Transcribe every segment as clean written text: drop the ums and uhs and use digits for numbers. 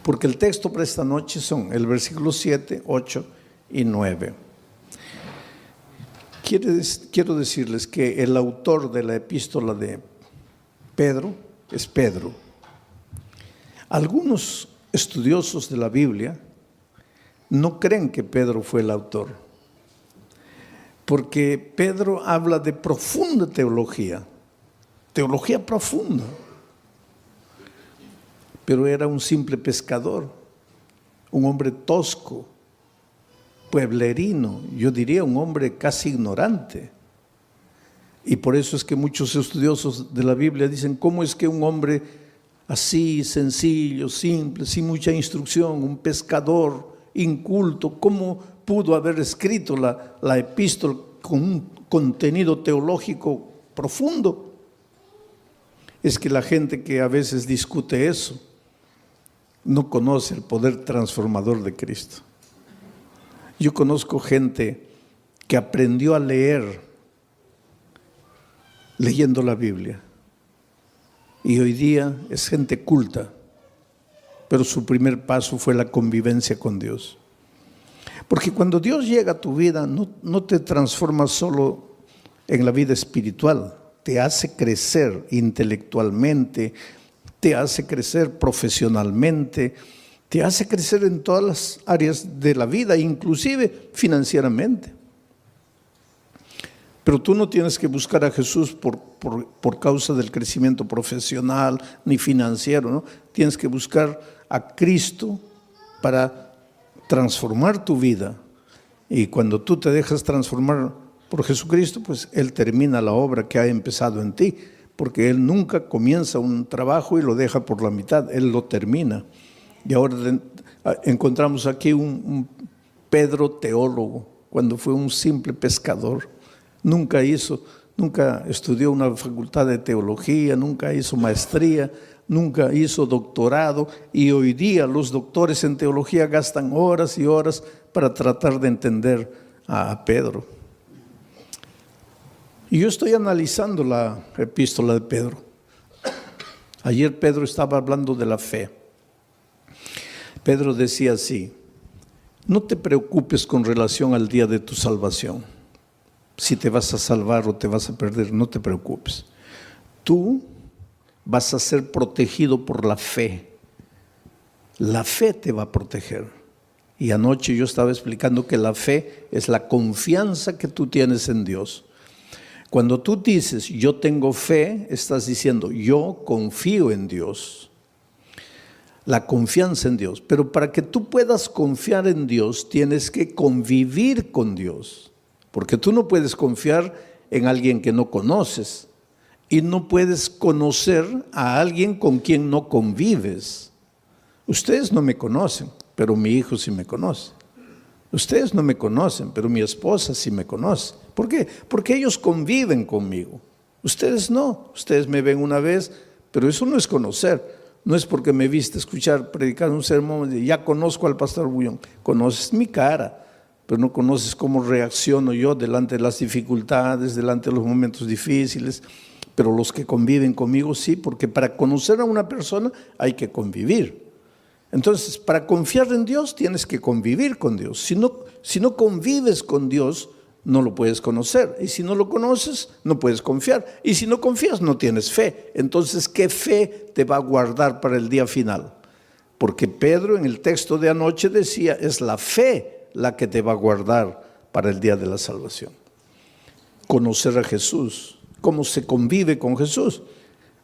Porque el texto para esta noche son el versículo 7, 8 y 9. Quiero decirles que el autor de la epístola de Pedro es Pedro. Algunos estudiosos de la Biblia no creen que Pedro fue el autor, porque Pedro habla de profunda teología profunda, pero era un simple pescador, un hombre tosco, pueblerino, yo diría un hombre casi ignorante. Y por eso es que muchos estudiosos de la Biblia dicen, ¿cómo es que un hombre así, sencillo, simple, sin mucha instrucción, un pescador inculto, cómo pudo haber escrito la epístola con un contenido teológico profundo? Es que la gente que a veces discute eso no conoce el poder transformador de Cristo. Yo conozco gente que aprendió a leer leyendo la Biblia y hoy día es gente culta, pero su primer paso fue la convivencia con Dios. Porque cuando Dios llega a tu vida no te transforma solo en la vida espiritual, te hace crecer intelectualmente, te hace crecer profesionalmente, te hace crecer en todas las áreas de la vida, inclusive financieramente. Pero tú no tienes que buscar a Jesús por causa del crecimiento profesional ni financiero, ¿no? Tienes que buscar a Cristo para transformar tu vida. Y cuando tú te dejas transformar por Jesucristo, pues Él termina la obra que ha empezado en ti, porque Él nunca comienza un trabajo y lo deja por la mitad, Él lo termina. Y ahora encontramos aquí un Pedro teólogo, cuando fue un simple pescador. Nunca estudió una facultad de teología, nunca hizo maestría, nunca hizo doctorado, y hoy día los doctores en teología gastan horas y horas para tratar de entender a Pedro. Y yo estoy analizando la epístola de Pedro. Ayer Pedro estaba hablando de la fe. Pedro decía así: no te preocupes con relación al día de tu salvación. Si te vas a salvar o te vas a perder, no te preocupes. Tú vas a ser protegido por la fe. La fe te va a proteger. Y anoche yo estaba explicando que la fe es la confianza que tú tienes en Dios. Cuando tú dices, yo tengo fe, estás diciendo, yo confío en Dios. La confianza en Dios. Pero para que tú puedas confiar en Dios, tienes que convivir con Dios. Porque tú no puedes confiar en alguien que no conoces. Y no puedes conocer a alguien con quien no convives. Ustedes no me conocen, pero mi hijo sí me conoce. Ustedes no me conocen, pero mi esposa sí me conoce. ¿Por qué? Porque ellos conviven conmigo. Ustedes no. Ustedes me ven una vez, pero eso no es conocer. No es porque me viste escuchar predicar un sermón y ya conozco al pastor Bullón. Conoces mi cara, pero no conoces cómo reacciono yo delante de las dificultades, delante de los momentos difíciles. Pero los que conviven conmigo sí, porque para conocer a una persona hay que convivir. Entonces, para confiar en Dios tienes que convivir con Dios. Si no convives con Dios, no lo puedes conocer. Y si no lo conoces, no puedes confiar. Y si no confías, no tienes fe. Entonces, ¿qué fe te va a guardar para el día final? Porque Pedro en el texto de anoche decía, es la fe la que te va a guardar para el día de la salvación. Conocer a Jesús. ¿Cómo se convive con Jesús?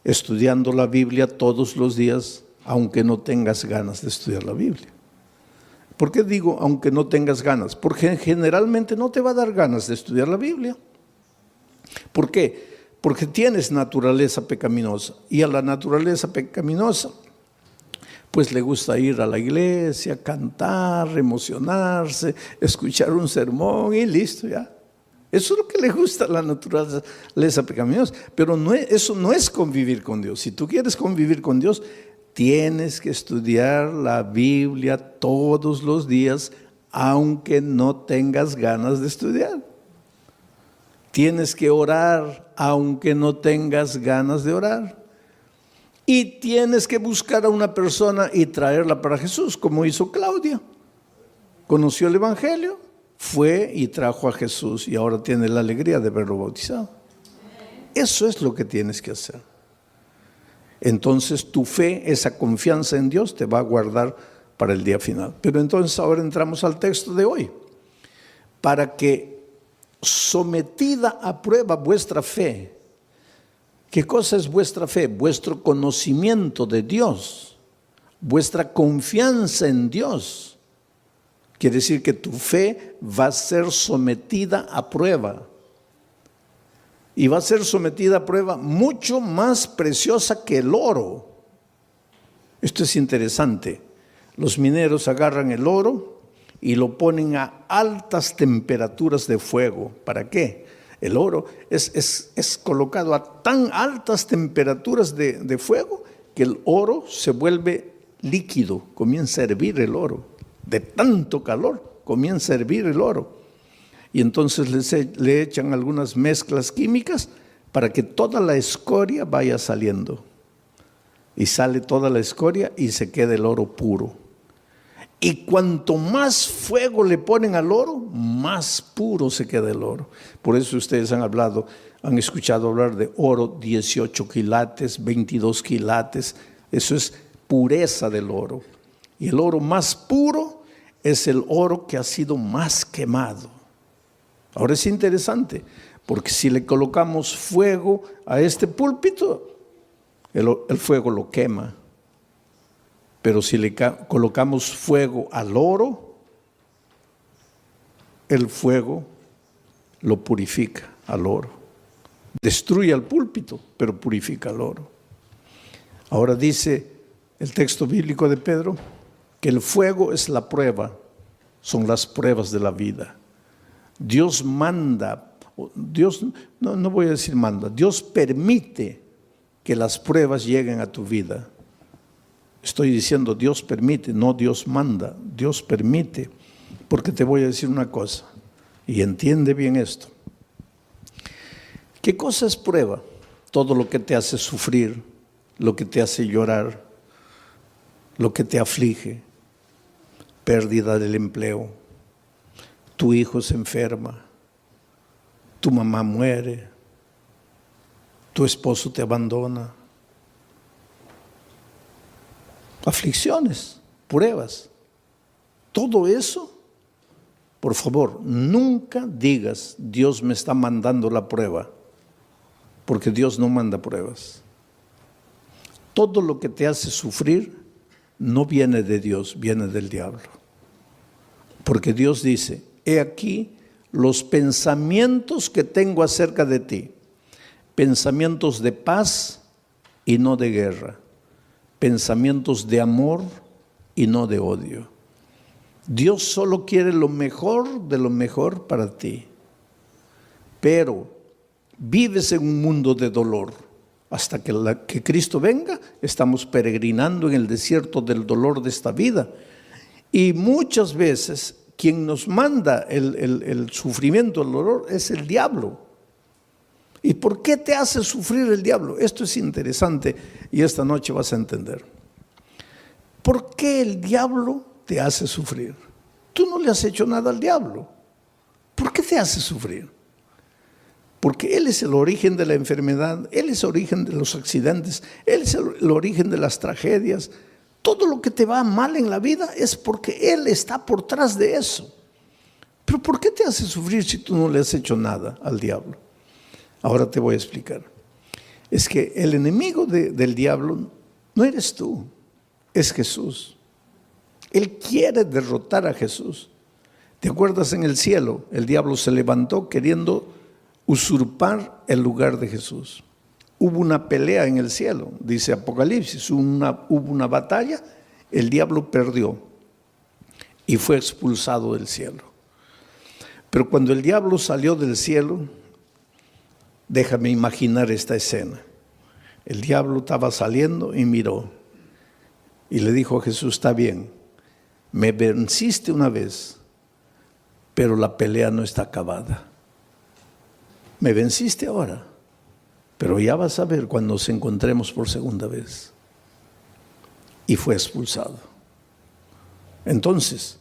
Estudiando la Biblia todos los días, aunque no tengas ganas de estudiar la Biblia. ¿Por qué digo aunque no tengas ganas? Porque generalmente no te va a dar ganas de estudiar la Biblia. ¿Por qué? Porque tienes naturaleza pecaminosa, y a la naturaleza pecaminosa pues le gusta ir a la iglesia, cantar, emocionarse, escuchar un sermón y listo ya. Eso es lo que le gusta a la naturaleza pecaminosa, pero eso no es convivir con Dios. Si tú quieres convivir con Dios, tienes que estudiar la Biblia todos los días, aunque no tengas ganas de estudiar. Tienes que orar, aunque no tengas ganas de orar. Y tienes que buscar a una persona y traerla para Jesús, como hizo Claudia. Conoció el Evangelio, fue y trajo a Jesús y ahora tiene la alegría de verlo bautizado. Eso es lo que tienes que hacer. Entonces tu fe, esa confianza en Dios te va a guardar para el día final. Pero entonces ahora entramos al texto de hoy. Para que sometida a prueba vuestra fe. ¿Qué cosa es vuestra fe? Vuestro conocimiento de Dios, vuestra confianza en Dios. Quiere decir que tu fe va a ser sometida a prueba. Y va a ser sometida a prueba mucho más preciosa que el oro. Esto es interesante. Los mineros agarran el oro y lo ponen a altas temperaturas de fuego. ¿Para qué? El oro es colocado a tan altas temperaturas de fuego que el oro se vuelve líquido, comienza a hervir el oro. De tanto calor comienza a hervir el oro. Y entonces le echan algunas mezclas químicas para que toda la escoria vaya saliendo. Y sale toda la escoria y se queda el oro puro. Y cuanto más fuego le ponen al oro, más puro se queda el oro. Por eso ustedes han escuchado hablar de oro 18 quilates, 22 quilates. Eso es pureza del oro. Y el oro más puro es el oro que ha sido más quemado. Ahora es interesante, porque si le colocamos fuego a este púlpito, el fuego lo quema. Pero si le colocamos fuego al oro, el fuego lo purifica al oro. Destruye al púlpito, pero purifica al oro. Ahora dice el texto bíblico de Pedro que el fuego es la prueba, son las pruebas de la vida. Dios manda, no voy a decir manda, Dios permite que las pruebas lleguen a tu vida. Estoy diciendo Dios permite, no Dios manda, Dios permite. Porque te voy a decir una cosa, y entiende bien esto. ¿Qué cosa es prueba? Todo lo que te hace sufrir, lo que te hace llorar, lo que te aflige, pérdida del empleo, tu hijo se enferma, tu mamá muere, tu esposo te abandona. Aflicciones, pruebas, todo eso, por favor, nunca digas Dios me está mandando la prueba, porque Dios no manda pruebas. Todo lo que te hace sufrir no viene de Dios, viene del diablo. Porque Dios dice, he aquí los pensamientos que tengo acerca de ti, pensamientos de paz y no de guerra, pensamientos de amor y no de odio. Dios solo quiere lo mejor de lo mejor para ti. Pero vives en un mundo de dolor. Hasta que Cristo venga, estamos peregrinando en el desierto del dolor de esta vida. Y muchas veces quien nos manda el sufrimiento, el dolor, es el diablo. ¿Y por qué te hace sufrir el diablo? Esto es interesante y esta noche vas a entender. ¿Por qué el diablo te hace sufrir? Tú no le has hecho nada al diablo. ¿Por qué te hace sufrir? Porque Él es el origen de la enfermedad, Él es el origen de los accidentes, Él es el origen de las tragedias. Todo lo que te va mal en la vida es porque Él está por detrás de eso. Pero ¿por qué te hace sufrir si tú no le has hecho nada al diablo? Ahora te voy a explicar. Es que el enemigo del diablo no eres tú, es Jesús. Él quiere derrotar a Jesús. ¿Te acuerdas en el cielo? El diablo se levantó queriendo usurpar el lugar de Jesús. Hubo una pelea en el cielo, dice Apocalipsis, hubo una batalla, el diablo perdió y fue expulsado del cielo. Pero cuando el diablo salió del cielo, déjame imaginar esta escena. El diablo estaba saliendo y miró y le dijo a Jesús, está bien, me venciste una vez, pero la pelea no está acabada. Me venciste ahora, pero ya vas a ver cuando nos encontremos por segunda vez. y fue expulsado. Entonces,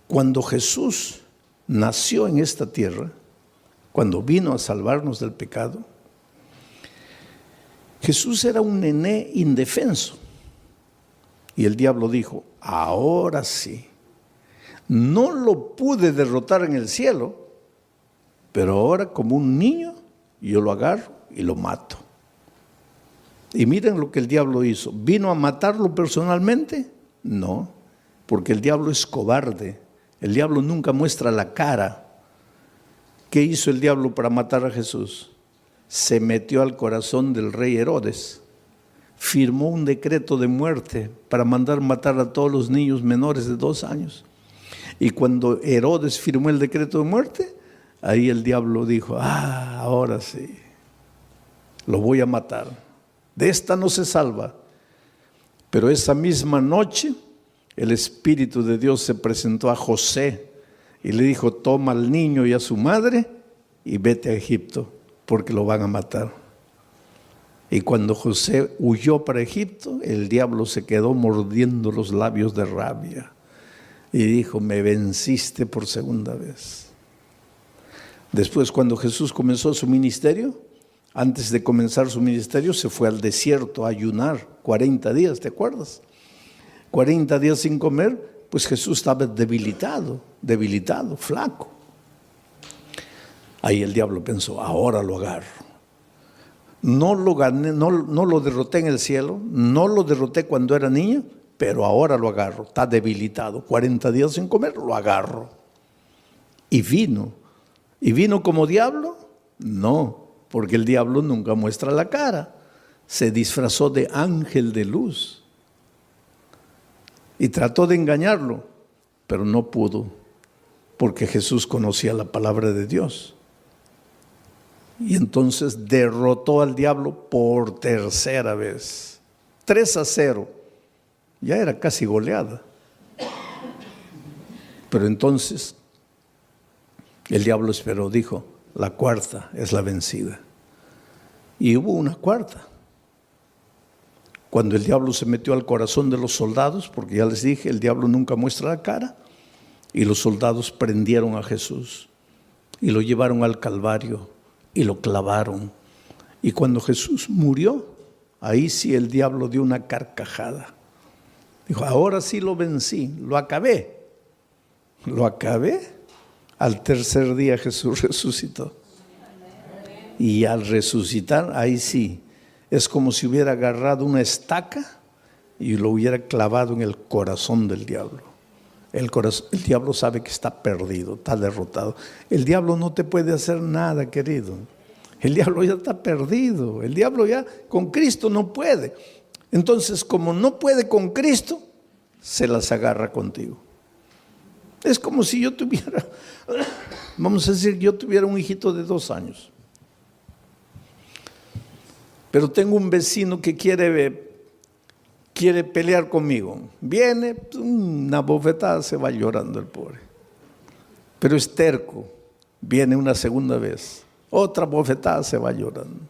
cuando Jesús nació en esta tierra, cuando vino a salvarnos del pecado, Jesús era un nené indefenso. Y el diablo dijo, ahora sí, no lo pude derrotar en el cielo, pero ahora como un niño yo lo agarro y lo mato. Y miren lo que el diablo hizo. ¿Vino a matarlo personalmente? No, porque el diablo es cobarde. El diablo nunca muestra la cara. ¿Qué hizo el diablo para matar a Jesús? Se metió al corazón del rey Herodes. Firmó un decreto de muerte para mandar matar a todos los niños menores de 2 años. Y cuando Herodes firmó el decreto de muerte, ahí el diablo dijo, ahora sí, lo voy a matar. De esta no se salva. Pero esa misma noche, el Espíritu de Dios se presentó a José y le dijo, toma al niño y a su madre y vete a Egipto, porque lo van a matar. Y cuando José huyó para Egipto, el diablo se quedó mordiendo los labios de rabia y dijo, me venciste por segunda vez. Después, cuando Jesús comenzó su ministerio, antes de comenzar su ministerio, se fue al desierto a ayunar 40 días, ¿te acuerdas? 40 días sin comer, pues Jesús estaba debilitado, flaco. Ahí el diablo pensó, ahora lo agarro. No lo gané, no lo derroté en el cielo, no lo derroté cuando era niño, pero ahora lo agarro. Está debilitado, 40 días sin comer, lo agarro. Y vino. ¿Y vino como diablo? No, porque el diablo nunca muestra la cara. Se disfrazó de ángel de luz. Y trató de engañarlo, pero no pudo, porque Jesús conocía la palabra de Dios. Y entonces derrotó al diablo por tercera vez. 3-0. Ya era casi goleada. Pero entonces el diablo esperó, dijo, la cuarta es la vencida. Y hubo una cuarta. Cuando el diablo se metió al corazón de los soldados, porque ya les dije, el diablo nunca muestra la cara, y los soldados prendieron a Jesús y lo llevaron al Calvario y lo clavaron. Y cuando Jesús murió, ahí sí el diablo dio una carcajada. Dijo, ahora sí lo vencí, lo acabé. Lo acabé. Al tercer día Jesús resucitó. Y al resucitar, ahí sí, es como si hubiera agarrado una estaca y lo hubiera clavado en el corazón del diablo. El diablo sabe que está perdido, está derrotado. El diablo no te puede hacer nada, querido. El diablo ya está perdido. El diablo ya con Cristo no puede. Entonces, como no puede con Cristo, se las agarra contigo. Es como si yo tuviera, vamos a decir, yo tuviera un hijito de 2 años. Pero tengo un vecino que quiere pelear conmigo. Viene, una bofetada, se va llorando el pobre. Pero es terco. Viene una segunda vez. Otra bofetada, se va llorando.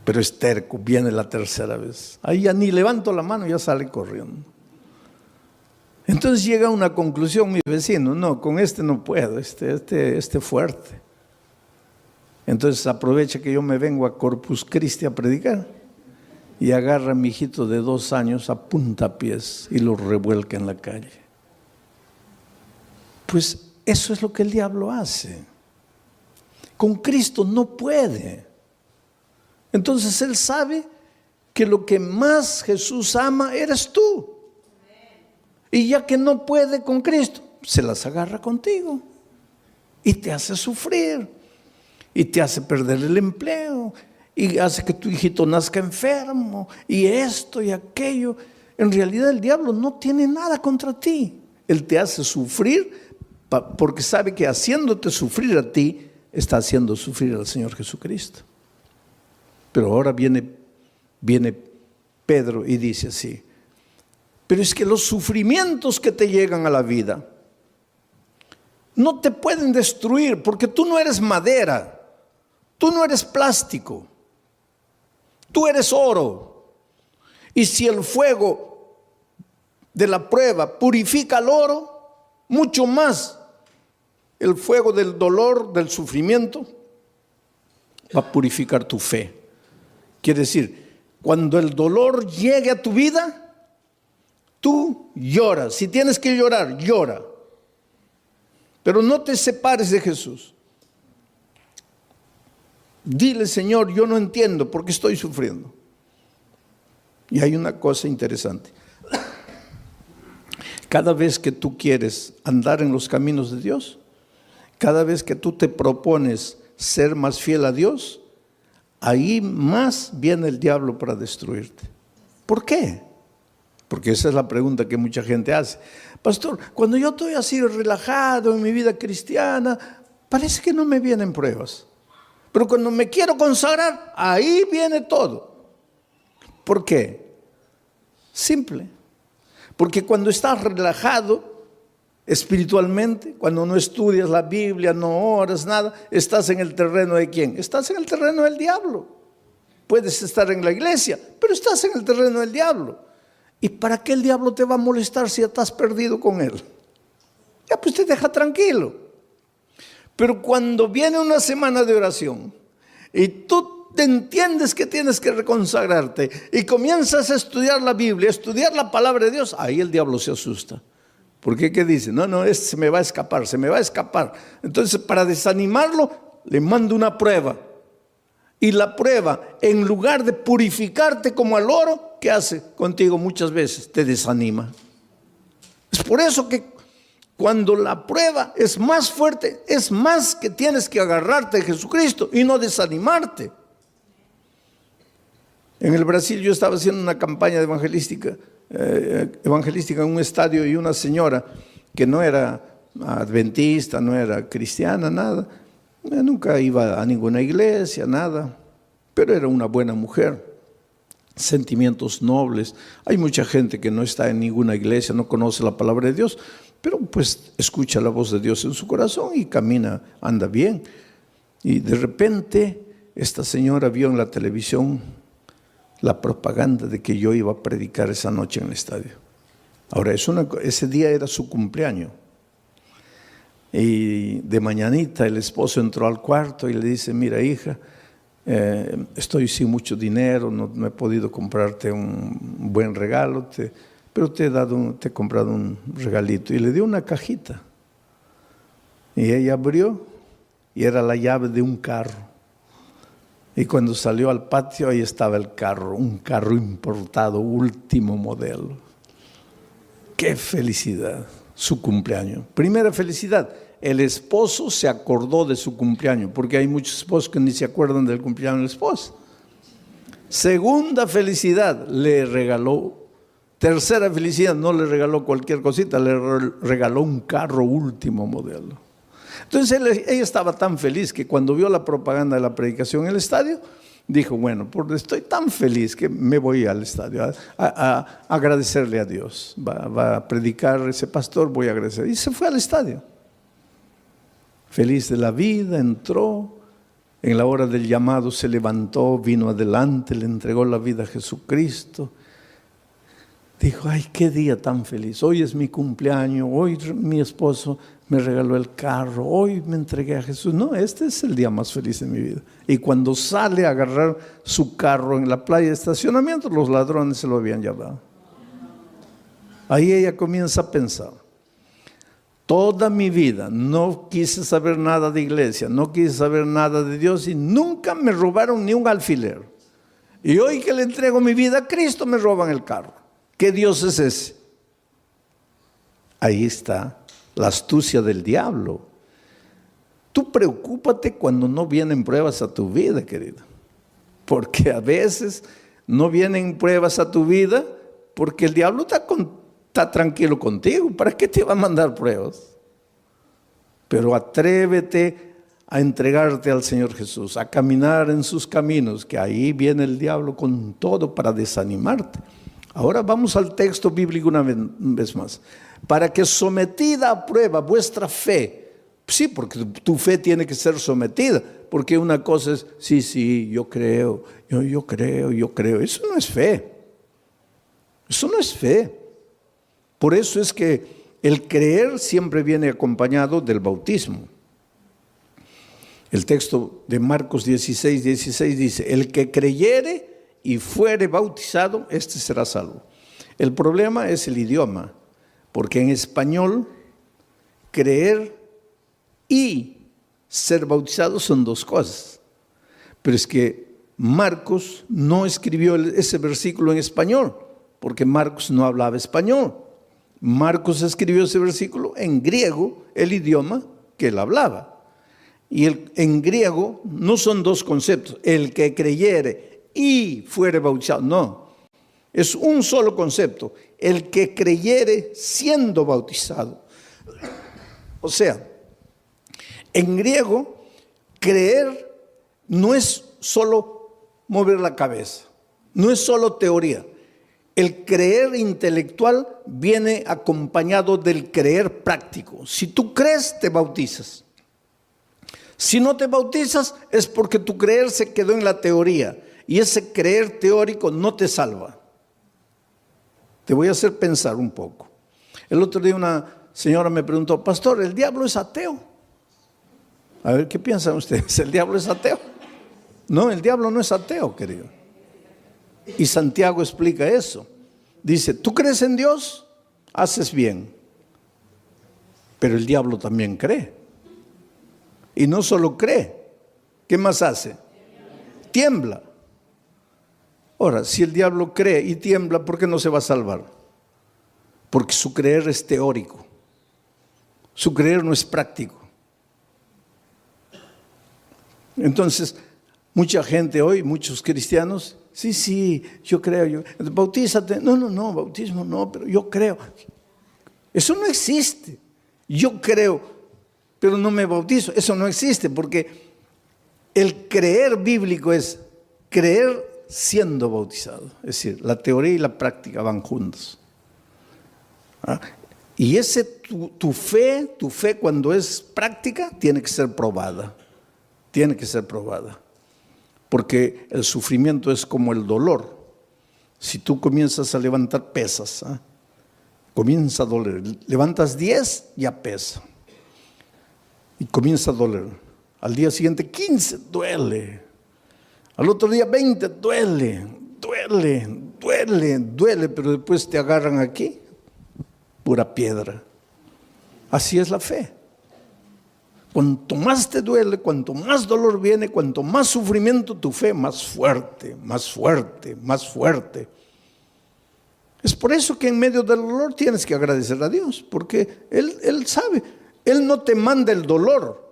Pero es terco, viene la tercera vez. Ahí ya ni levanto la mano, ya sale corriendo. Entonces llega a una conclusión mi vecino, no, con este no puedo, este fuerte. Entonces aprovecha que yo me vengo a Corpus Christi a predicar y agarra a mi hijito de 2 años a puntapiés y lo revuelca en la calle. Pues eso es lo que el diablo hace. Con Cristo no puede. Entonces él sabe que lo que más Jesús ama eres tú. Y ya que no puede con Cristo, se las agarra contigo y te hace sufrir y te hace perder el empleo y hace que tu hijito nazca enfermo y esto y aquello. En realidad el diablo no tiene nada contra ti. Él te hace sufrir porque sabe que haciéndote sufrir a ti, está haciendo sufrir al Señor Jesucristo. Pero ahora viene Pedro y dice así, pero es que los sufrimientos que te llegan a la vida no te pueden destruir porque tú no eres madera, tú no eres plástico, tú eres oro. Y si el fuego de la prueba purifica el oro, mucho más el fuego del dolor, del sufrimiento, va a purificar tu fe. Quiere decir, cuando el dolor llegue a tu vida, tú lloras. Si tienes que llorar, llora. Pero no te separes de Jesús. Dile, Señor, yo no entiendo por qué estoy sufriendo. Y hay una cosa interesante. Cada vez que tú quieres andar en los caminos de Dios, cada vez que tú te propones ser más fiel a Dios, ahí más viene el diablo para destruirte. ¿Por qué? Porque esa es la pregunta que mucha gente hace. Pastor, cuando yo estoy así relajado en mi vida cristiana, parece que no me vienen pruebas. Pero cuando me quiero consagrar, ahí viene todo. ¿Por qué? Simple. Porque cuando estás relajado espiritualmente, cuando no estudias la Biblia, no oras, nada, estás en el terreno de ¿quién? Estás en el terreno del diablo. Puedes estar en la iglesia, pero estás en el terreno del diablo. ¿Y para qué el diablo te va a molestar si estás perdido con él? Ya pues te deja tranquilo. Pero cuando viene una semana de oración y tú te entiendes que tienes que reconsagrarte y comienzas a estudiar la Biblia, a estudiar la palabra de Dios, ahí el diablo se asusta. ¿Por qué? ¿Qué dice? No, este se me va a escapar, se me va a escapar. Entonces, para desanimarlo, le mando una prueba. Y la prueba, en lugar de purificarte como al oro, ¿qué hace contigo muchas veces? Te desanima. Es por eso que cuando la prueba es más fuerte, es más que tienes que agarrarte de Jesucristo y no desanimarte. En el Brasil yo estaba haciendo una campaña evangelística en un estadio, y una señora que no era adventista, no era cristiana, nada, nunca iba a ninguna iglesia, nada, pero era una buena mujer, sentimientos nobles. Hay mucha gente que no está en ninguna iglesia, no conoce la palabra de Dios, pero pues escucha la voz de Dios en su corazón y camina, anda bien. Y de repente esta señora vio en la televisión la propaganda de que yo iba a predicar esa noche en el estadio. Ahora, ese día era su cumpleaños. Y de mañanita el esposo entró al cuarto y le dice, mira hija, estoy sin mucho dinero, no he podido comprarte un buen regalo, pero te he comprado un regalito. Y le dio una cajita. Y ella abrió y era la llave de un carro. Y cuando salió al patio, ahí estaba el carro, un carro importado, último modelo. ¡Qué felicidad! Su cumpleaños. Primera felicidad, el esposo se acordó de su cumpleaños, porque hay muchos esposos que ni se acuerdan del cumpleaños de la esposa. Segunda felicidad, le regaló. Tercera felicidad, no le regaló cualquier cosita, le regaló un carro último modelo. Entonces ella estaba tan feliz que cuando vio la propaganda de la predicación en el estadio, dijo, bueno, estoy tan feliz que me voy al estadio a agradecerle a Dios. Va a predicar ese pastor, voy a agradecer. Y se fue al estadio. Feliz de la vida, entró. En la hora del llamado se levantó, vino adelante, le entregó la vida a Jesucristo. Dijo, ay, qué día tan feliz. Hoy es mi cumpleaños, hoy mi esposo me regaló el carro, hoy me entregué a Jesús. No, este es el día más feliz de mi vida. Y cuando sale a agarrar su carro en la playa de estacionamiento, los ladrones se lo habían llevado. Ahí ella comienza a pensar, toda mi vida no quise saber nada de iglesia, no quise saber nada de Dios y nunca me robaron ni un alfiler. Y hoy que le entrego mi vida a Cristo me roban el carro. ¿Qué Dios es ese? Ahí está la astucia del diablo. Tú preocúpate cuando no vienen pruebas a tu vida, querido. Porque a veces no vienen pruebas a tu vida porque el diablo está tranquilo contigo. ¿Para qué te va a mandar pruebas? Pero atrévete a entregarte al Señor Jesús, a caminar en sus caminos, que ahí viene el diablo con todo para desanimarte. Ahora vamos al texto bíblico una vez más. Para que sometida a prueba vuestra fe, sí, porque tu fe tiene que ser sometida, porque una cosa es, sí, yo creo, yo creo. Eso no es fe. Eso no es fe. Por eso es que el creer siempre viene acompañado del bautismo. El texto de Marcos 16, 16 dice: el que creyere y fuere bautizado, este será salvo. El problema es el idioma, porque en español creer y ser bautizado son dos cosas. Pero es que Marcos no escribió ese versículo en español, porque Marcos no hablaba español. Marcos escribió ese versículo en griego, el idioma que él hablaba. Y en griego no son dos conceptos, el que creyere y fuere bautizado, no. Es un solo concepto, el que creyere siendo bautizado. O sea, en griego, creer no es solo mover la cabeza, no es solo teoría. El creer intelectual viene acompañado del creer práctico. Si tú crees, te bautizas. Si no te bautizas, es porque tu creer se quedó en la teoría. Y ese creer teórico no te salva. Te voy a hacer pensar un poco. El otro día una señora me preguntó: pastor, ¿el diablo es ateo? A ver, ¿qué piensan ustedes? ¿El diablo es ateo? No, el diablo no es ateo, querido. Y Santiago explica eso. Dice: tú crees en Dios, haces bien. Pero el diablo también cree. Y no solo cree, ¿qué más hace? Tiembla. Ahora, si el diablo cree y tiembla, ¿por qué no se va a salvar? Porque su creer es teórico. Su creer no es práctico. Entonces, mucha gente hoy, muchos cristianos, sí, yo creo, bautízate. No, bautismo no, pero yo creo. Eso no existe. Yo creo, pero no me bautizo. Eso no existe, porque el creer bíblico es creer siendo bautizado. Es decir, la teoría y la práctica van juntos. Y tu fe cuando es práctica, tiene que ser probada. Tiene que ser probada. Porque el sufrimiento es como el dolor. Si tú comienzas a levantar pesas, comienza a doler. Levantas 10, ya pesa. Y comienza a doler. Al día siguiente 15, duele. Al otro día 20, duele, pero después te agarran aquí, pura piedra. Así es la fe. Cuanto más te duele, cuanto más dolor viene, cuanto más sufrimiento, tu fe más fuerte, más fuerte, más fuerte. Es por eso que en medio del dolor tienes que agradecer a Dios, porque Él sabe, Él no te manda el dolor,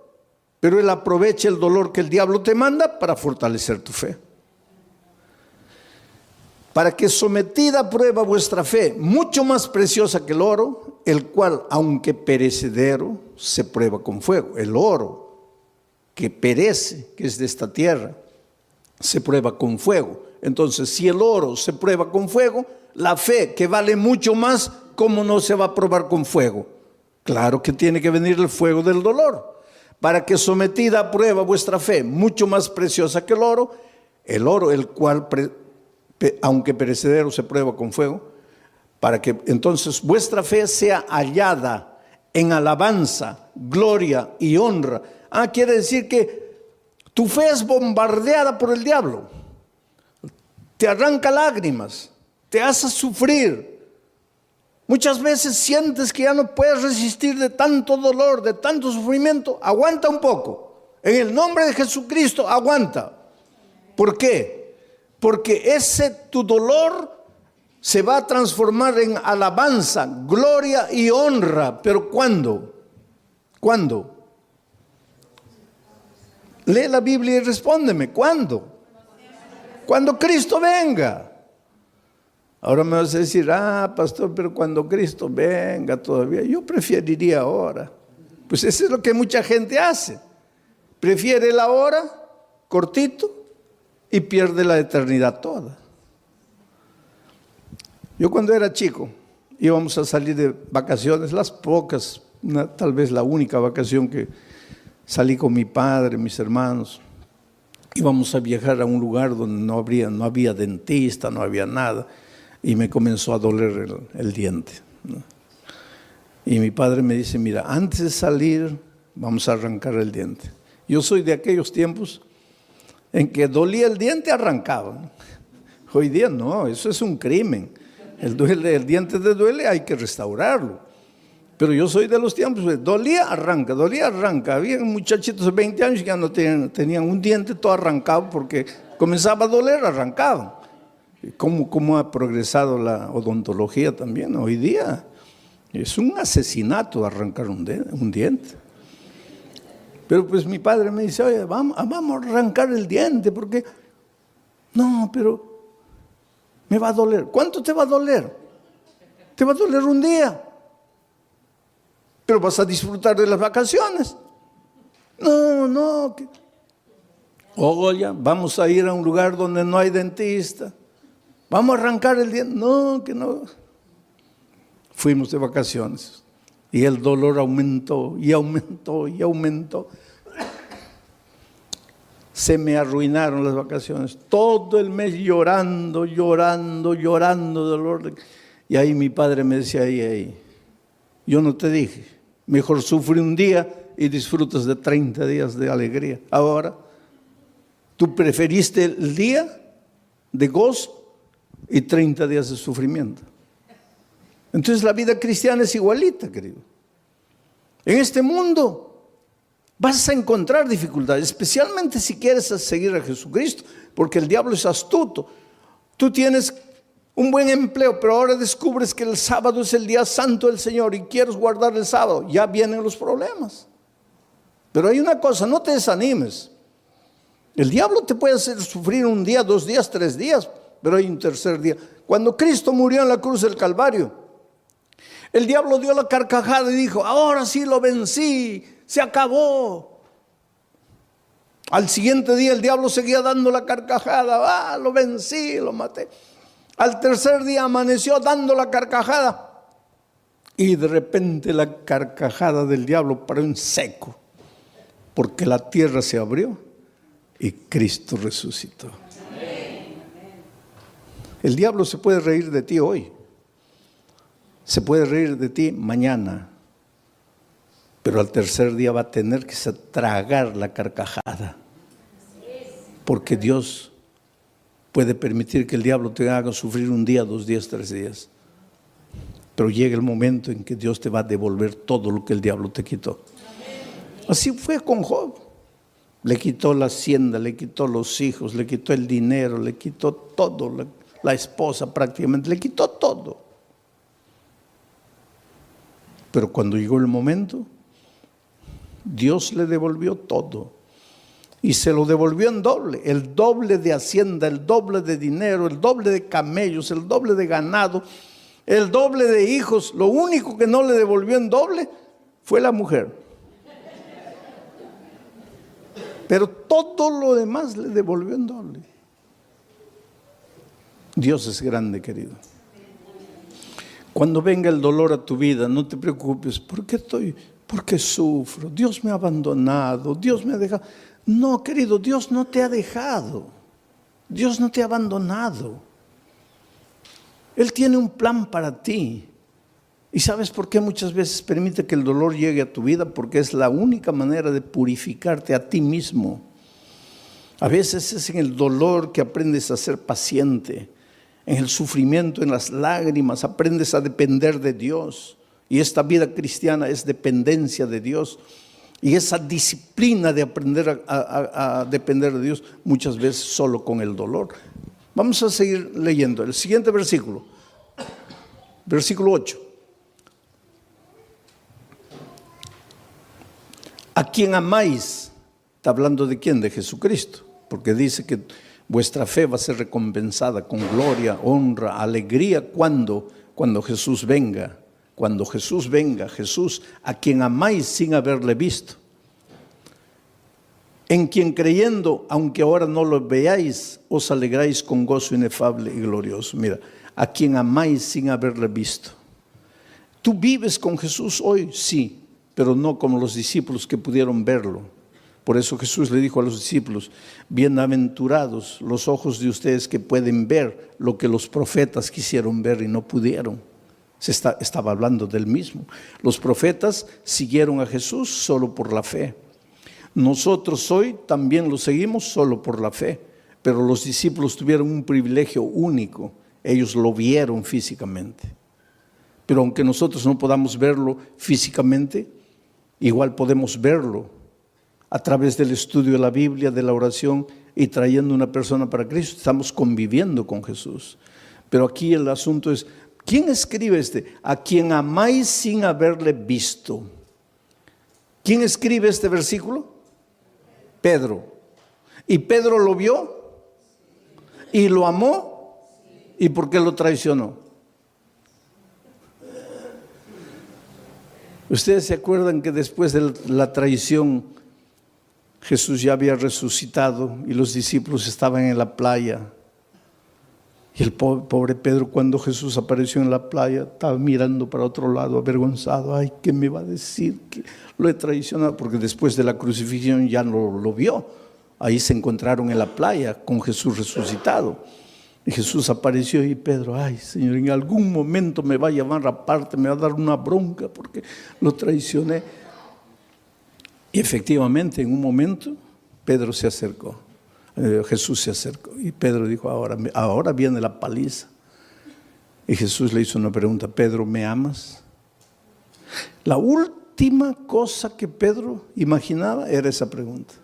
pero Él aprovecha el dolor que el diablo te manda para fortalecer tu fe. Para que sometida a prueba vuestra fe, mucho más preciosa que el oro, el cual, aunque perecedero, se prueba con fuego. El oro que perece, que es de esta tierra, se prueba con fuego. Entonces, si el oro se prueba con fuego, la fe, que vale mucho más, ¿cómo no se va a probar con fuego? Claro que tiene que venir el fuego del dolor. Para que sometida a prueba vuestra fe, mucho más preciosa que el oro, el cual, aunque perecedero, se prueba con fuego, para que entonces vuestra fe sea hallada en alabanza, gloria y honra. Quiere decir que tu fe es bombardeada por el diablo. Te arranca lágrimas, te hace sufrir. Muchas veces sientes que ya no puedes resistir de tanto dolor, de tanto sufrimiento. Aguanta un poco. En el nombre de Jesucristo, aguanta. ¿Por qué? Porque tu dolor se va a transformar en alabanza, gloria y honra. ¿Pero cuándo? ¿Cuándo? Lee la Biblia y respóndeme. ¿Cuándo? Cuando Cristo venga. Ahora me vas a decir: pastor, pero cuando Cristo venga todavía. Yo preferiría ahora. Pues eso es lo que mucha gente hace. Prefiere la hora, cortito, y pierde la eternidad toda. Yo cuando era chico, íbamos a salir de vacaciones, las pocas, tal vez la única vacación que salí con mi padre, mis hermanos. Íbamos a viajar a un lugar donde no había dentista, no había nada. y me comenzó a doler el diente, ¿no? Y mi padre me dice, mira, antes de salir vamos a arrancar el diente. Yo soy de aquellos tiempos en que dolía el diente, arrancaba, ¿no? Hoy día no, eso es un crimen. El diente te duele, hay que restaurarlo. Pero yo soy de los tiempos, dolía, arranca, dolía, arranca. Había muchachitos de 20 años que ya no tenían un diente todo arrancado porque comenzaba a doler, arrancaban. ¿Cómo ha progresado la odontología también? Hoy día es un asesinato arrancar un diente. Pero pues mi padre me dice, oye, vamos a arrancar el diente porque... No, pero me va a doler. ¿Cuánto te va a doler? Te va a doler un día. Pero vas a disfrutar de las vacaciones. No. Oye, vamos a ir a un lugar donde no hay dentista. Vamos a arrancar el diente. No, que no. Fuimos de vacaciones y el dolor aumentó y aumentó y aumentó. Se me arruinaron las vacaciones. Todo el mes llorando dolor. Y ahí mi padre me decía, ahí, yo no te dije, mejor sufre un día y disfrutas de 30 días de alegría. Ahora, tú preferiste el día de gozo y 30 días de sufrimiento. Entonces la vida cristiana es igualita, querido. En este mundo vas a encontrar dificultades, especialmente si quieres seguir a Jesucristo, porque el diablo es astuto. Tú tienes un buen empleo, pero ahora descubres que el sábado es el día santo del Señor y quieres guardar el sábado, ya vienen los problemas. Pero hay una cosa, no te desanimes. El diablo te puede hacer sufrir un día, 2 días, 3 días, pero hay un tercer día. Cuando Cristo murió en la cruz del Calvario, el diablo dio la carcajada y dijo, ahora sí lo vencí, se acabó. Al siguiente día el diablo seguía dando la carcajada, lo vencí, lo maté. Al tercer día amaneció dando la carcajada y de repente la carcajada del diablo paró en seco, porque la tierra se abrió y Cristo resucitó. El diablo se puede reír de ti hoy, se puede reír de ti mañana, pero al tercer día va a tener que tragar la carcajada, porque Dios puede permitir que el diablo te haga sufrir un día, 2 días, 3 días, pero llega el momento en que Dios te va a devolver todo lo que el diablo te quitó. Así fue con Job. Le quitó la hacienda, le quitó los hijos, le quitó el dinero, le quitó todo, la esposa prácticamente, le quitó todo. Pero cuando llegó el momento, Dios le devolvió todo. Y se lo devolvió en doble. El doble de hacienda, el doble de dinero, el doble de camellos, el doble de ganado, el doble de hijos. Lo único que no le devolvió en doble fue la mujer. Pero todo lo demás le devolvió en doble. Dios es grande, querido. Cuando venga el dolor a tu vida, no te preocupes. ¿Por qué sufro? Dios me ha abandonado, Dios me ha dejado. No, querido, Dios no te ha dejado. Dios no te ha abandonado. Él tiene un plan para ti. ¿Y sabes por qué muchas veces permite que el dolor llegue a tu vida? Porque es la única manera de purificarte a ti mismo. A veces es en el dolor que aprendes a ser paciente. En el sufrimiento, en las lágrimas, aprendes a depender de Dios. Y esta vida cristiana es dependencia de Dios. Y esa disciplina de aprender a depender de Dios, muchas veces solo con el dolor. Vamos a seguir leyendo. El siguiente versículo. Versículo 8. ¿A quién amáis? Está hablando de quién, de Jesucristo, porque dice que vuestra fe va a ser recompensada con gloria, honra, alegría cuando Jesús venga. Cuando Jesús venga, Jesús a quien amáis sin haberle visto. En quien creyendo, aunque ahora no lo veáis, os alegráis con gozo inefable y glorioso. Mira, a quien amáis sin haberle visto. ¿Tú vives con Jesús hoy? Sí, pero no como los discípulos que pudieron verlo. Por eso Jesús le dijo a los discípulos: bienaventurados los ojos de ustedes que pueden ver lo que los profetas quisieron ver y no pudieron. Estaba hablando del mismo. Los profetas siguieron a Jesús solo por la fe. Nosotros hoy también lo seguimos solo por la fe, pero los discípulos tuvieron un privilegio único. Ellos lo vieron físicamente. Pero aunque nosotros no podamos verlo físicamente, igual podemos verlo a través del estudio de la Biblia, de la oración y trayendo una persona para Cristo. Estamos conviviendo con Jesús. Pero aquí el asunto es: ¿quién escribe a quien amáis sin haberle visto? ¿Quién escribe este versículo? Pedro. ¿Y Pedro lo vio? ¿Y lo amó? ¿Y por qué lo traicionó? Ustedes se acuerdan que después de la traición Jesús ya había resucitado y los discípulos estaban en la playa. Y el pobre Pedro, cuando Jesús apareció en la playa, estaba mirando para otro lado, avergonzado. Ay, ¿qué me va a decir? Que lo he traicionado. Porque después de la crucifixión ya no lo vio. Ahí se encontraron en la playa con Jesús resucitado. Y Jesús apareció y Pedro: ay, Señor, en algún momento me va a llamar aparte, me va a dar una bronca porque lo traicioné. Y efectivamente, en un momento, Pedro se acercó. Jesús se acercó y Pedro dijo: ahora viene la paliza. Y Jesús le hizo una pregunta: Pedro, ¿me amas? La última cosa que Pedro imaginaba era esa pregunta: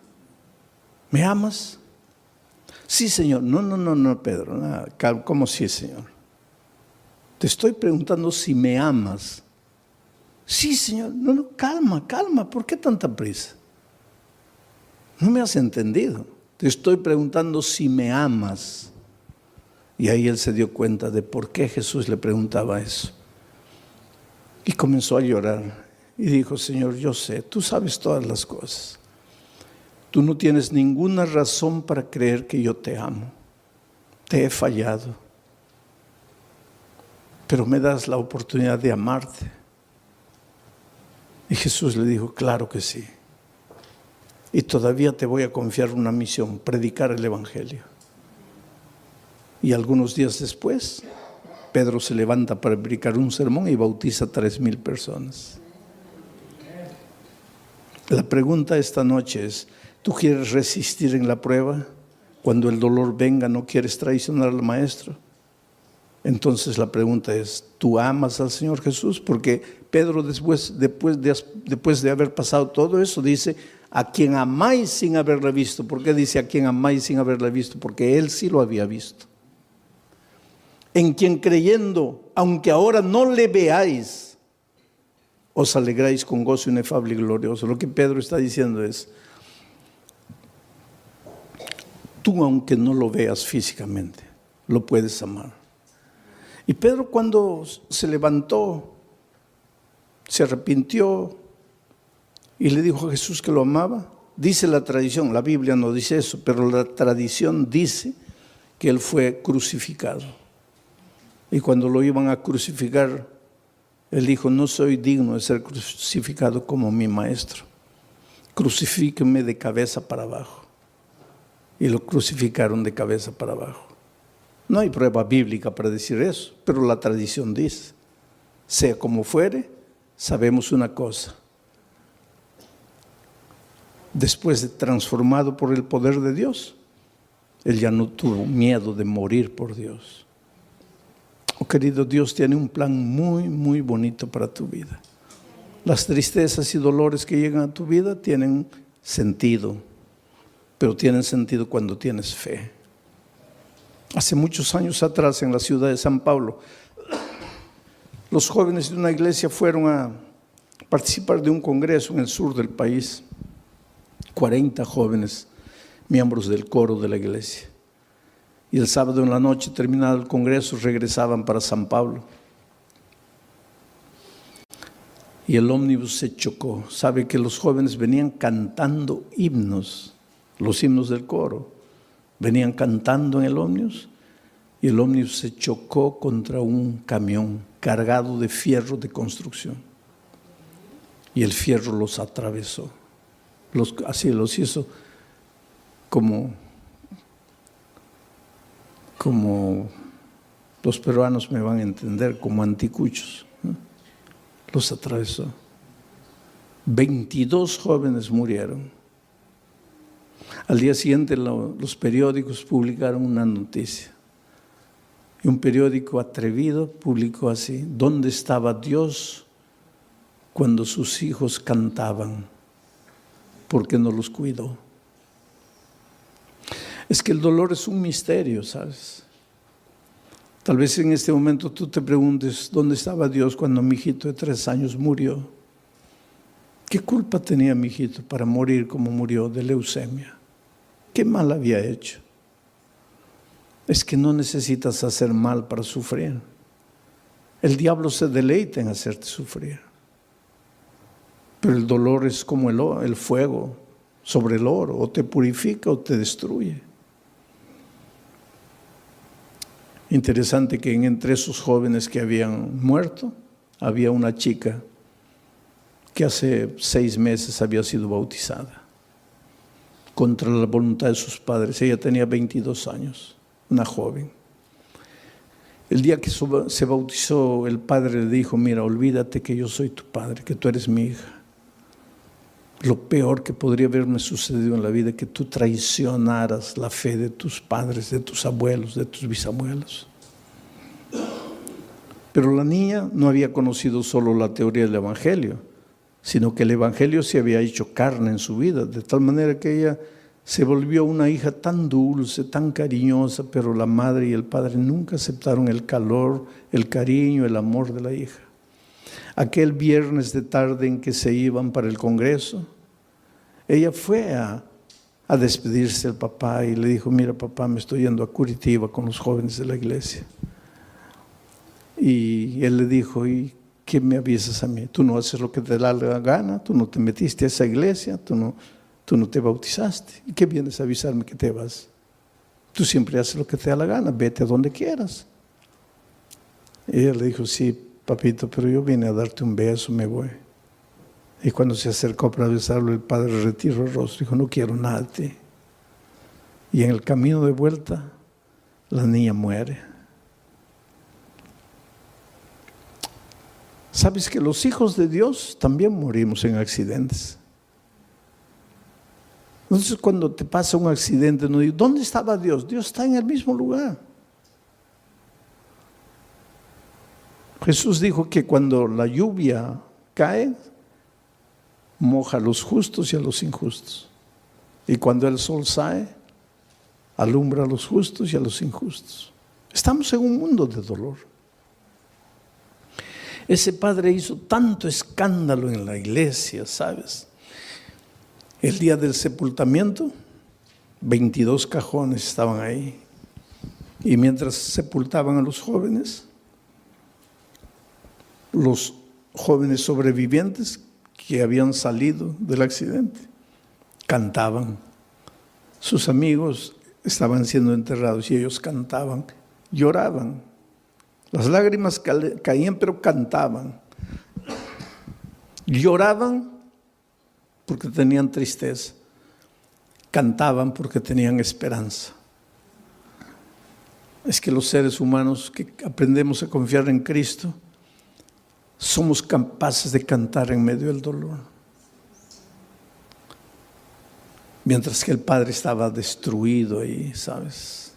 ¿me amas? Sí, Señor. No, Pedro, no, ¿cómo sí, Señor? Te estoy preguntando si me amas. Sí, Señor. No, calma, ¿por qué tanta prisa? No me has entendido. Te estoy preguntando si me amas. Y ahí él se dio cuenta de por qué Jesús le preguntaba eso. Y comenzó a llorar. Y dijo: Señor, yo sé, tú sabes todas las cosas. Tú no tienes ninguna razón para creer que yo te amo. Te he fallado. Pero me das la oportunidad de amarte. Y Jesús le dijo: claro que sí. Y todavía te voy a confiar una misión: predicar el Evangelio. Y algunos días después, Pedro se levanta para predicar un sermón y bautiza a 3,000 personas. La pregunta esta noche es: ¿tú quieres resistir en la prueba? Cuando el dolor venga, ¿no quieres traicionar al Maestro? Entonces la pregunta es: ¿tú amas al Señor Jesús? Porque Pedro después de haber pasado todo eso dice: a quien amáis sin haberle visto. ¿Por qué dice a quien amáis sin haberle visto? Porque él sí lo había visto. En quien creyendo, aunque ahora no le veáis, os alegráis con gozo inefable y glorioso. Lo que Pedro está diciendo es: tú, aunque no lo veas físicamente, lo puedes amar. Y Pedro, cuando se levantó, se arrepintió y le dijo a Jesús que lo amaba. Dice la tradición, la Biblia no dice eso, pero la tradición dice que él fue crucificado. Y cuando lo iban a crucificar, él dijo: no soy digno de ser crucificado como mi Maestro. Crucifíqueme de cabeza para abajo. Y lo crucificaron de cabeza para abajo. No hay prueba bíblica para decir eso, pero la tradición dice. Sea como fuere, sabemos una cosa: después de transformado por el poder de Dios, él ya no tuvo miedo de morir por Dios. Oh, querido, Dios tiene un plan muy, muy bonito para tu vida. Las tristezas y dolores que llegan a tu vida tienen sentido, pero tienen sentido cuando tienes fe. Hace muchos años atrás, en la ciudad de San Pablo, los jóvenes de una iglesia fueron a participar de un congreso en el sur del país. 40 jóvenes, miembros del coro de la iglesia. Y el sábado en la noche, terminado el congreso, regresaban para San Pablo. Y el ómnibus se chocó. Sabe que los jóvenes venían cantando himnos, los himnos del coro. Venían cantando en el ómnibus y el ómnibus se chocó contra un camión cargado de fierro de construcción. Y el fierro los atravesó. así los hizo como los peruanos me van a entender, como anticuchos, ¿no? Los atravesó. 22 jóvenes murieron. Al día siguiente los periódicos publicaron una noticia. Y un periódico atrevido publicó así: ¿dónde estaba Dios cuando sus hijos cantaban? ¿Por qué no los cuidó? Es que el dolor es un misterio, ¿sabes? Tal vez en este momento tú te preguntes: ¿dónde estaba Dios cuando mi hijito de 3 años murió? ¿Qué culpa tenía mi hijito para morir como murió, de leucemia? ¿Qué mal había hecho? Es que no necesitas hacer mal para sufrir. El diablo se deleita en hacerte sufrir. Pero el dolor es como el fuego sobre el oro: o te purifica o te destruye. Interesante que entre esos jóvenes que habían muerto, había una chica que hace 6 meses había sido bautizada, contra la voluntad de sus padres. Ella tenía 22 años, una joven. El día que se bautizó, el padre le dijo: mira, olvídate que yo soy tu padre, que tú eres mi hija. Lo peor que podría haberme sucedido en la vida es que tú traicionaras la fe de tus padres, de tus abuelos, de tus bisabuelos. Pero la niña no había conocido solo la teoría del Evangelio, sino que el Evangelio se había hecho carne en su vida, de tal manera que ella se volvió una hija tan dulce, tan cariñosa, pero la madre y el padre nunca aceptaron el calor, el cariño, el amor de la hija. Aquel viernes de tarde en que se iban para el congreso, ella fue a despedirse del papá y le dijo: mira, papá, me estoy yendo a Curitiba con los jóvenes de la iglesia. Y él le dijo: ¿y qué me avisas a mí? Tú no haces lo que te da la gana, tú no te metiste a esa iglesia, tú no te bautizaste. ¿Y qué vienes a avisarme que te vas? Tú siempre haces lo que te da la gana, vete a donde quieras. Y ella le dijo: sí, papito, pero yo vine a darte un beso, me voy. Y cuando se acercó para besarlo, el padre retiró el rostro y dijo: no quiero nada de ti. Y en el camino de vuelta, la niña muere. ¿Sabes que los hijos de Dios también morimos en accidentes? Entonces, cuando te pasa un accidente, no digo: ¿dónde estaba Dios? Dios está en el mismo lugar. Jesús dijo que cuando la lluvia cae, moja a los justos y a los injustos. Y cuando el sol sale, alumbra a los justos y a los injustos. Estamos en un mundo de dolor. Ese padre hizo tanto escándalo en la iglesia, ¿sabes? El día del sepultamiento, 22 cajones estaban ahí. Y mientras sepultaban a los jóvenes sobrevivientes que habían salido del accidente cantaban. Sus amigos estaban siendo enterrados y ellos cantaban, lloraban. Las lágrimas caían, pero cantaban. Lloraban porque tenían tristeza. Cantaban porque tenían esperanza. Es que los seres humanos que aprendemos a confiar en Cristo, somos capaces de cantar en medio del dolor. Mientras que el padre estaba destruido ahí, ¿sabes?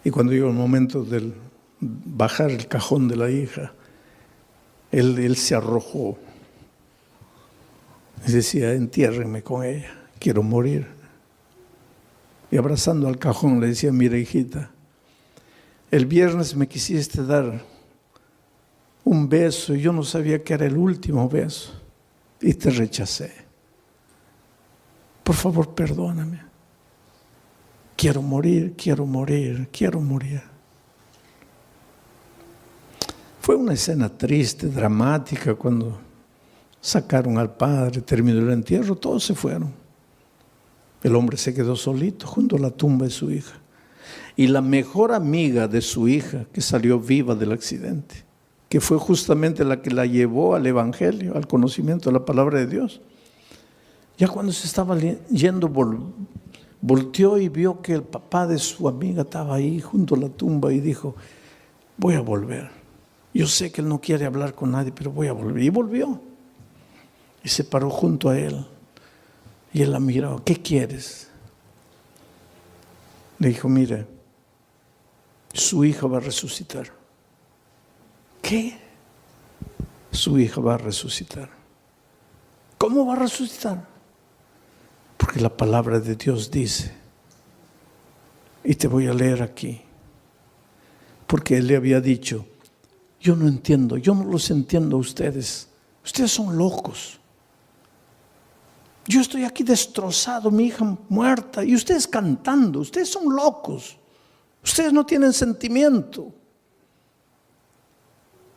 Y cuando llegó el momento del bajar el cajón de la hija, él se arrojó y decía: entiérrenme con ella, quiero morir. Y abrazando al cajón le decía: mira, hijita, el viernes me quisiste dar un beso y yo no sabía que era el último beso y te rechacé. Por favor, perdóname. Quiero morir, quiero morir, quiero morir. Fue una escena triste, dramática, cuando sacaron al padre, terminó el entierro, todos se fueron. El hombre se quedó solito junto a la tumba de su hija. Y la mejor amiga de su hija, que salió viva del accidente, que fue justamente la que la llevó al Evangelio, al conocimiento de la palabra de Dios, Ya cuando se estaba yendo, volteó y vio que el papá de su amiga estaba ahí junto a la tumba y dijo, voy a volver. Yo sé que él no quiere hablar con nadie, pero voy a volver. Y volvió. Y se paró junto a él. Y él la miró, ¿qué quieres? Le dijo, mire, su hija va a resucitar. ¿Qué? Su hija va a resucitar. ¿Cómo va a resucitar? Porque la palabra de Dios dice, y te voy a leer aquí, porque él le había dicho, yo no entiendo, yo no los entiendo a ustedes. Ustedes son locos. Yo estoy aquí destrozado, mi hija muerta, y ustedes cantando. Ustedes son locos. Ustedes no tienen sentimiento.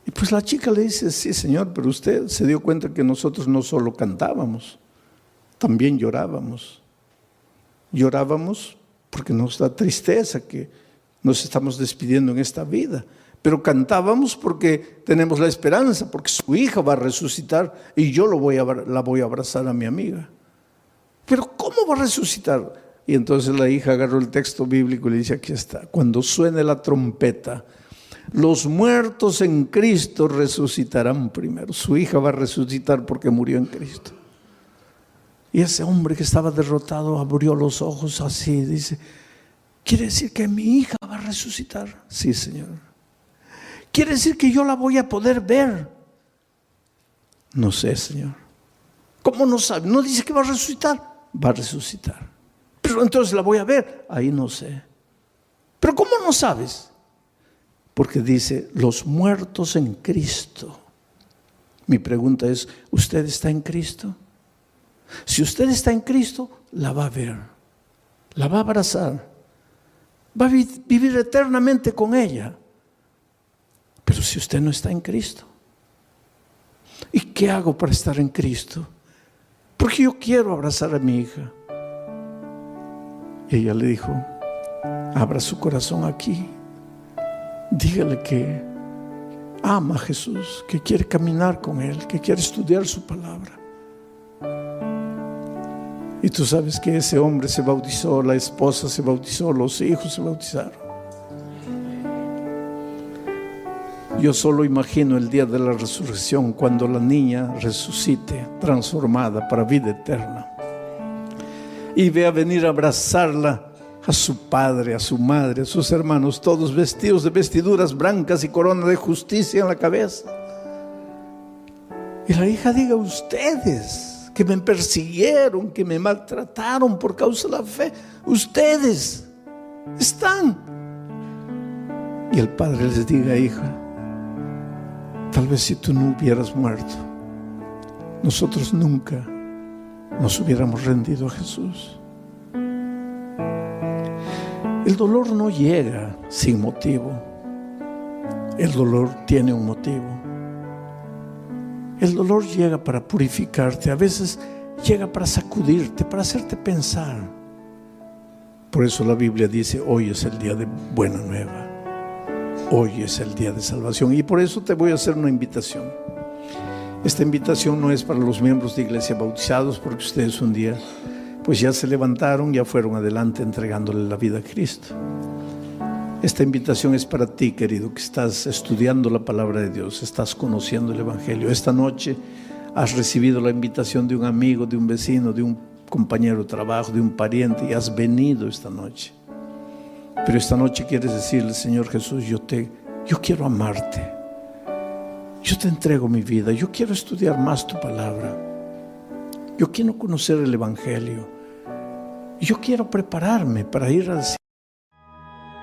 Y pues la chica le dice, sí, señor, pero usted se dio cuenta que nosotros no solo cantábamos, también llorábamos. Llorábamos porque nos da tristeza que nos estamos despidiendo en esta vida. Pero cantábamos porque tenemos la esperanza, porque su hija va a resucitar y yo la voy a abrazar a mi amiga. Pero ¿cómo va a resucitar? Y entonces la hija agarró el texto bíblico y le dice, aquí está, cuando suene la trompeta, los muertos en Cristo resucitarán primero. Su hija va a resucitar porque murió en Cristo. Y ese hombre que estaba derrotado abrió los ojos así, dice, ¿quiere decir que mi hija va a resucitar? Sí, Señor. ¿Quiere decir que yo la voy a poder ver? No sé, Señor. ¿Cómo no sabe? ¿No dice que va a resucitar? Va a resucitar. Pero entonces la voy a ver. Ahí no sé. ¿Pero cómo no sabes? Porque dice, los muertos en Cristo. Mi pregunta es, ¿usted está en Cristo? Si usted está en Cristo, la va a ver. La va a abrazar. Va a vivir eternamente con ella. Pero si usted no está en Cristo, ¿y qué hago para estar en Cristo? Porque yo quiero abrazar a mi hija. Y ella le dijo, abra su corazón aquí. Dígale que ama a Jesús, que quiere caminar con Él, que quiere estudiar su palabra. Y tú sabes que ese hombre se bautizó, la esposa se bautizó, los hijos se bautizaron. Yo solo imagino el día de la resurrección, cuando la niña resucite, transformada para vida eterna, y vea venir a abrazarla a su padre, a su madre, a sus hermanos, todos vestidos de vestiduras blancas y corona de justicia en la cabeza. Y la hija diga, ustedes que me persiguieron, que me maltrataron por causa de la fe, ustedes están. Y el padre les diga, hija, tal vez si tú no hubieras muerto, nosotros nunca nos hubiéramos rendido a Jesús. El dolor no llega sin motivo. El dolor tiene un motivo. El dolor llega para purificarte. A veces llega para sacudirte, para hacerte pensar. Por eso la Biblia dice, hoy es el día de buena nueva. Hoy es el día de salvación. Y por eso te voy a hacer una invitación. Esta invitación no es para los miembros de iglesia bautizados, porque ustedes un día pues ya se levantaron, ya fueron adelante entregándole la vida a Cristo. Esta invitación es para ti, querido, que estás estudiando la palabra de Dios, estás conociendo el Evangelio. Esta noche has recibido la invitación de un amigo, de un vecino, de un compañero de trabajo, de un pariente, y has venido esta noche. Pero esta noche quieres decirle, Señor Jesús, yo quiero amarte. Yo te entrego mi vida, yo quiero estudiar más tu palabra. Yo quiero conocer el Evangelio. Yo quiero prepararme para ir al cielo.